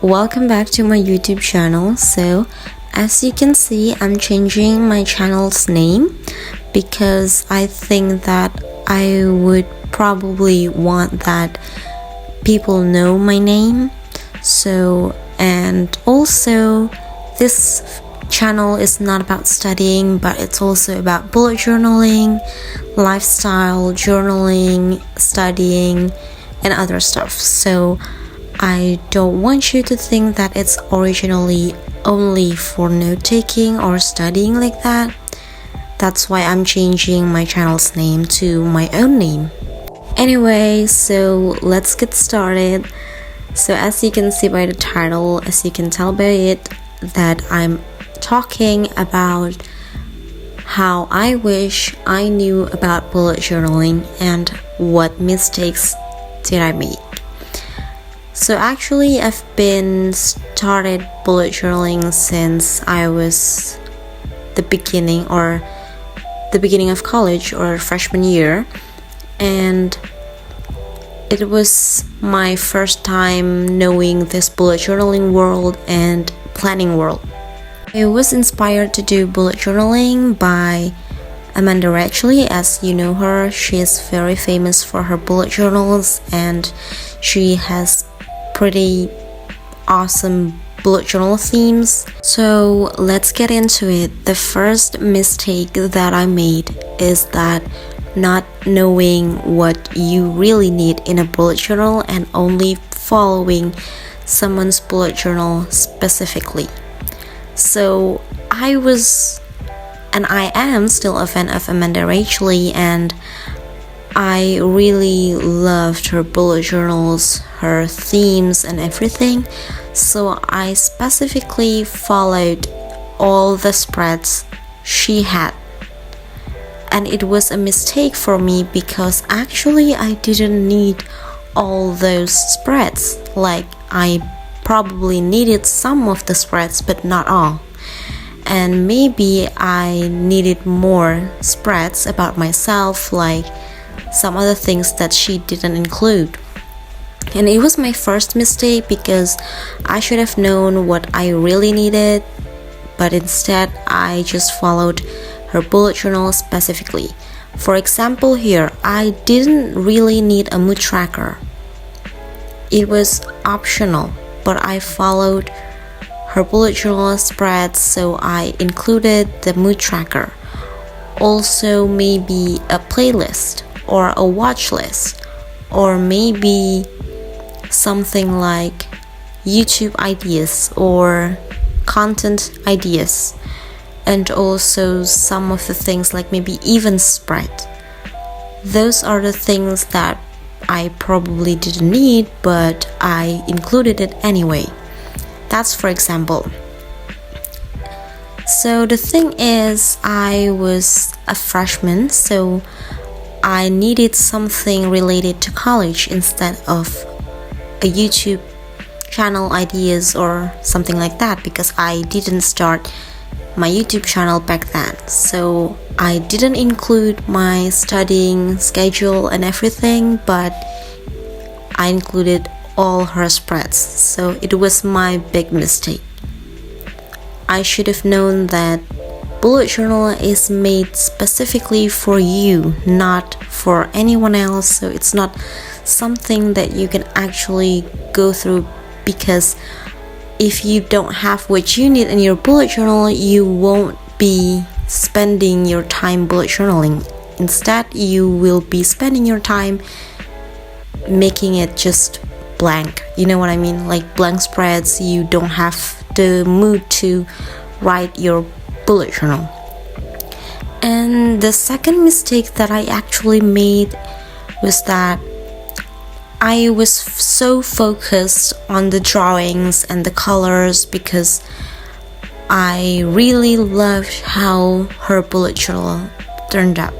welcome back to my YouTube channel. So as you can see, I'm changing my channel's name because I think that I would probably want that people know my name. So, and also this channel is not about studying, but it's also about bullet journaling, lifestyle journaling, studying, and other stuff. So I don't want you to think that it's originally only for note-taking or studying like that. That's why I'm changing my channel's name to my own name. Anyway, so let's get started. So as you can see by the title, as you can tell by it, that I'm talking about how I wish I knew about bullet journaling and what mistakes did I make. So actually I've been started bullet journaling since I was the beginning of college or freshman year, and it was my first time knowing this bullet journaling world and planning world. I was inspired to do bullet journaling by Amanda Ratchley. As you know her, she is very famous for her bullet journals and she has pretty awesome bullet journal themes. So let's get into it. The first mistake that I made is that not knowing what you really need in a bullet journal and only following someone's bullet journal specifically. So I was, and I am still a fan of Amanda Ratchley, and I really loved her bullet journals, her themes and everything. So I specifically followed all the spreads she had. And it was a mistake for me because actually I didn't need all those spreads. Like, I probably needed some of the spreads but not all. And maybe I needed more spreads about myself, like some other things that she didn't include. And it was my first mistake because I should have known what I really needed, but instead I just followed her bullet journal specifically. For example, here I didn't really need a mood tracker. It was optional, but I followed her bullet journal spreads, so I included the mood tracker. Also maybe a playlist or a watch list, or maybe something like YouTube ideas or content ideas, and also some of the things like maybe even spread. Those are the things that I probably didn't need, but I included it anyway. That's for example. So the thing is, I was a freshman, so I needed something related to college instead of a YouTube channel ideas or something like that, because I didn't start my YouTube channel back then. So I didn't include my studying schedule and everything, but I included all her spreads. So it was my big mistake. I should have known that bullet journal is made specifically for you, not for anyone else. So it's not something that you can actually go through, because if you don't have what you need in your bullet journal, you won't be spending your time bullet journaling. Instead, you will be spending your time making it just blank. You know what I mean? Like blank spreads. You don't have the mood to write your bullet journal. And the second mistake that I actually made was that I was so focused on the drawings and the colors because I really loved how her bullet journal turned out.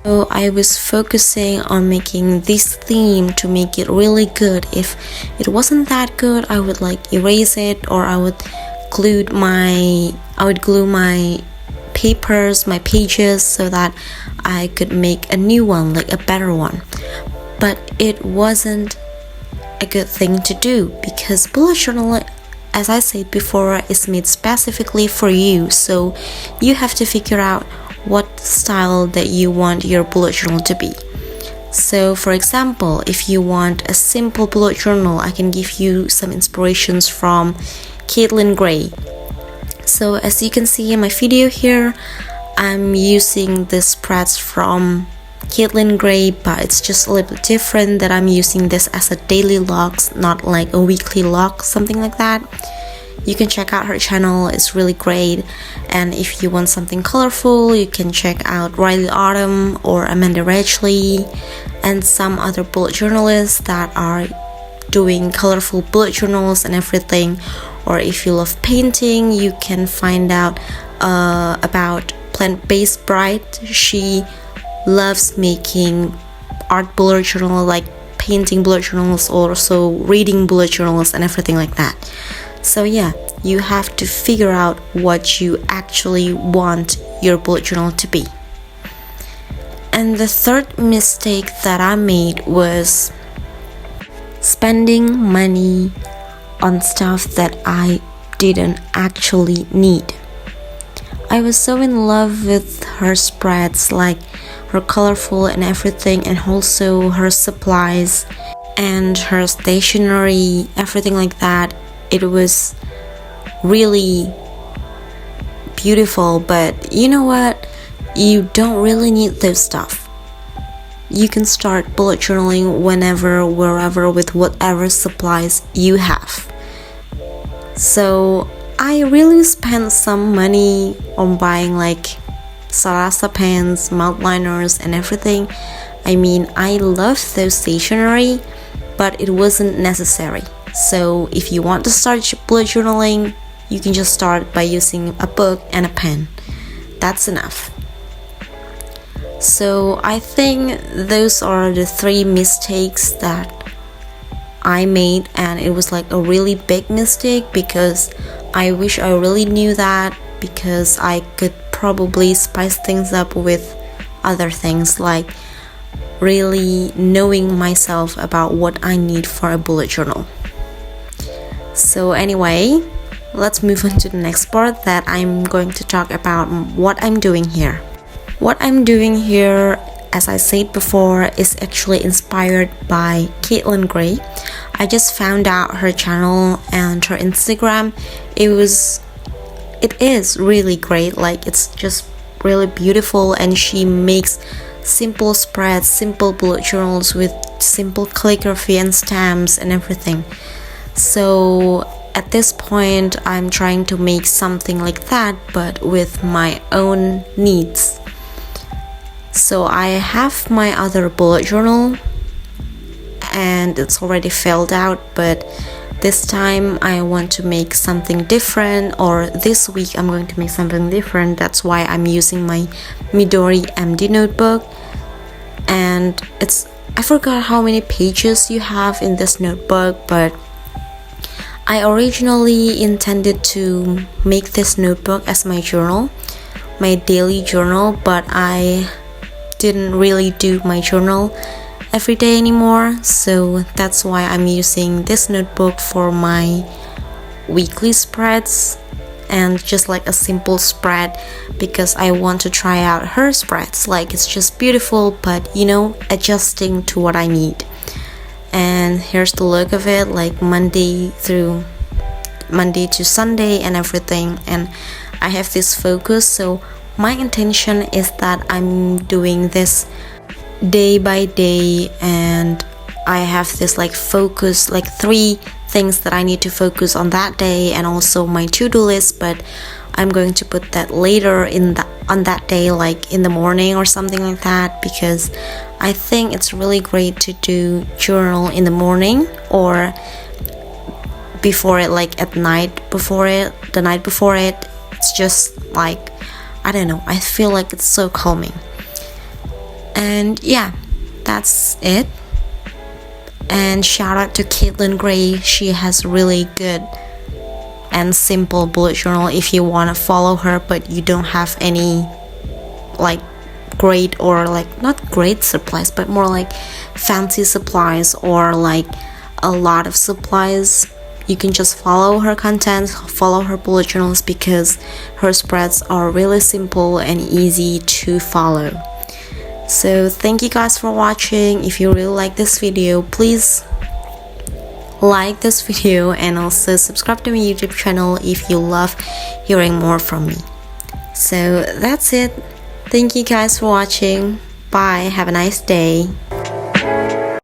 So I was focusing on making this theme to make it really good. If it wasn't that good, I would like erase it, or I would glue my papers, my pages, so that I could make a new one, like a better one. But it wasn't a good thing to do, because bullet journal, as I said before, is made specifically for you. So you have to figure out what style that you want your bullet journal to be. So for example, if you want a simple bullet journal, I can give you some inspirations from Kaitlin Grey. So as you can see in my video here, I'm using the spreads from Kaitlin Grey, but it's just a little bit different, that I'm using this as a daily log, not like a weekly log, something like that. You can check out her channel, it's really great. And if you want something colorful, you can check out Riley Autumn or Amanda Radgley and some other bullet journalists that are doing colorful bullet journals and everything. Or if you love painting, you can find out about Plant-Based Bride. She loves making art bullet journal, like painting bullet journals, also reading bullet journals and everything like that. So yeah, you have to figure out what you actually want your bullet journal to be. And the third mistake that I made was spending money on stuff that I didn't actually need. I was so in love with her spreads, like her colorful and everything, and also her supplies and her stationery, everything like that. It was really beautiful, but you know what? You don't really need those stuff. You can start bullet journaling whenever, wherever, with whatever supplies you have. So I really spent some money on buying like Sarasa pens, mouth liners and everything. I mean, I love those stationery, but it wasn't necessary. So if you want to start bullet journaling, you can just start by using a book and a pen. That's enough. So I think those are the 3 mistakes that I made, and it was like a really big mistake, because I wish I really knew that, because I could probably spice things up with other things, like really knowing myself about what I need for a bullet journal. So anyway, let's move on to the next part, that I'm going to talk about what I'm doing here. What I'm doing here, as I said before, is actually inspired by Kaitlin Grey. I just found out her channel and her Instagram. It is really great, like it's just really beautiful, and she makes simple spreads, simple bullet journals with simple calligraphy and stamps and everything. So at this point, I'm trying to make something like that, but with my own needs. So I have my other bullet journal and it's already filled out, but this time I want to make something different, or this week I'm going to make something different. That's why I'm using my Midori MD notebook, and I forgot how many pages you have in this notebook, but I originally intended to make this notebook as my journal, my daily journal, but I didn't really do my journal every day anymore, so that's why I'm using this notebook for my weekly spreads, and just like a simple spread, because I want to try out her spreads. Like, it's just beautiful, but you know, adjusting to what I need. And here's the look of it, like Monday to Sunday and everything. And I have this focus, so my intention is that I'm doing this day by day, and I have this like focus, like 3 things that I need to focus on that day, and also my to-do list, but I'm going to put that later on that day, like in the morning or something like that, because I think it's really great to do journal in the morning or before it, like at night before it, the night before it. It's just like, I don't know, I feel like it's so calming. And yeah, that's it. And shout out to Kaitlin Grey. She has really good and simple bullet journal if you want to follow her, but you don't have any like great, or like not great supplies, but more like fancy supplies, or like a lot of supplies. You can just follow her content, follow her bullet journals, because her spreads are really simple and easy to follow. So thank you guys for watching. If you really like this video, please like this video and also subscribe to my YouTube channel if you love hearing more from me. So that's it. Thank you guys for watching. Bye. Have a nice day.